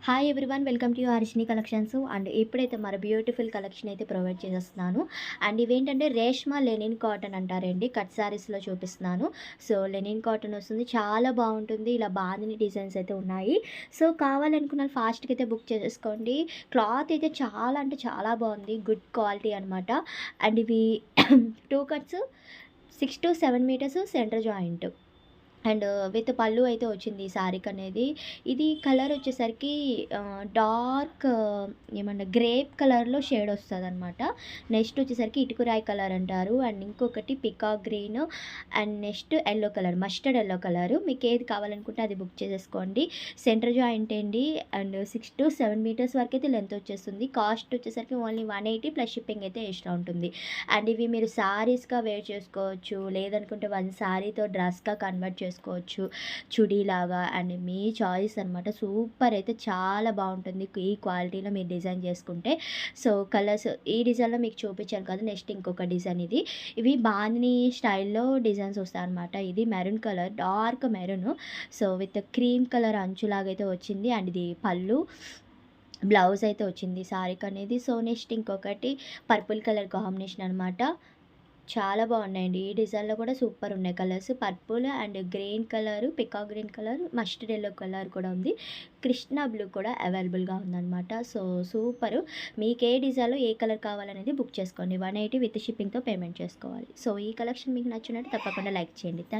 Hi everyone, welcome to Harshini collections. And ఇప్పుడైతే మరి beautiful collection అయితే ప్రొవైడ్ చేసేస్తున్నాను. అండ్ ఇవేంటంటే రేష్మా లెనిన్ కాటన్ అంటారండి. కట్ శారీస్లో చూపిస్తున్నాను. సో లెనిన్ కాటన్ వస్తుంది, చాలా బాగుంటుంది. ఇలా బాందిని డిజైన్స్ అయితే ఉన్నాయి. సో కావాలనుకున్న ఫాస్ట్గా అయితే బుక్ చేసేసుకోండి. క్లాత్ అయితే చాలా అంటే చాలా బాగుంది, గుడ్ క్వాలిటీ అనమాట. అండ్ ఇవి two cuts 6 to 7 metres centre joint and with పళ్ళు అయితే వచ్చింది ఈ శారీకి అనేది. ఇది కలర్ వచ్చేసరికి డార్క్ ఏమన్నా గ్రేప్ కలర్‌లో షేడ్ వస్తదనమాట. నెక్స్ట్ వచ్చేసరికి ఇటుకురాయి కలర్ అంటారు. అండ్ ఇంకొకటి peacock green and next yellow colour, mustard yellow colour. మీకు ఏది కావాలనుకుంటే అది బుక్ చేసేసుకోండి. సెంటర్ జాయింట్ అండి. అండ్ 6 to 7 మీటర్స్ వరకైతే లెంత్ వచ్చేస్తుంది. కాస్ట్ వచ్చేసరికి ఓన్లీ 180 ప్లస్ షిప్పింగ్ అయితే ఎక్స్ట్రా ఉంటుంది. అండ్ ఇవి మీరు శారీస్‌గా వేర్ చేసుకోవచ్చు. లేదనుకుంటే వన్ శారీతో డ్రెస్‌గా కన్వర్ట్ చేసుకోవచ్చు, చుడీలాగా. అండ్ మీ చాయిస్ అనమాట. సూపర్ అయితే చాలా బాగుంటుంది ఈ క్వాలిటీలో మీరు డిజైన్ చేసుకుంటే. సో కలర్స్ ఈ డిజైన్లో మీకు చూపించాను కదా, నెక్స్ట్ ఇంకొక డిజైన్ ఇది. ఇవి బాందిని స్టైల్లో డిజైన్స్ వస్తాయన్నమాట. ఇది maroon colour, dark maroon. So with cream colour అంచులాగా అయితే వచ్చింది. అండ్ ఇది పళ్ళు, బ్లౌజ్ అయితే వచ్చింది శారీకి అనేది. సో నెక్స్ట్ ఇంకొకటి పర్పుల్ కలర్ కాంబినేషన్ అనమాట. చాలా బాగున్నాయండి. ఈ డిజైన్‌లో కూడా సూపర్ ఉన్నాయి colours. Purple and green colour, peacock green colour, mustard yellow colour కూడా ఉంది. కృష్ణ బ్లూ కూడా అవైలబుల్‌గా ఉందనమాట. So super. మీకు ఏ డిజైన్‌లో ఏ కలర్ కావాలనేది బుక్ చేసుకోండి. 180 విత్ షిప్పింగ్‌తో పేమెంట్ చేసుకోవాలి. సో ఈ కలెక్షన్ మీకు నచ్చినట్టు తప్పకుండా లైక్ చేయండి. థాంక్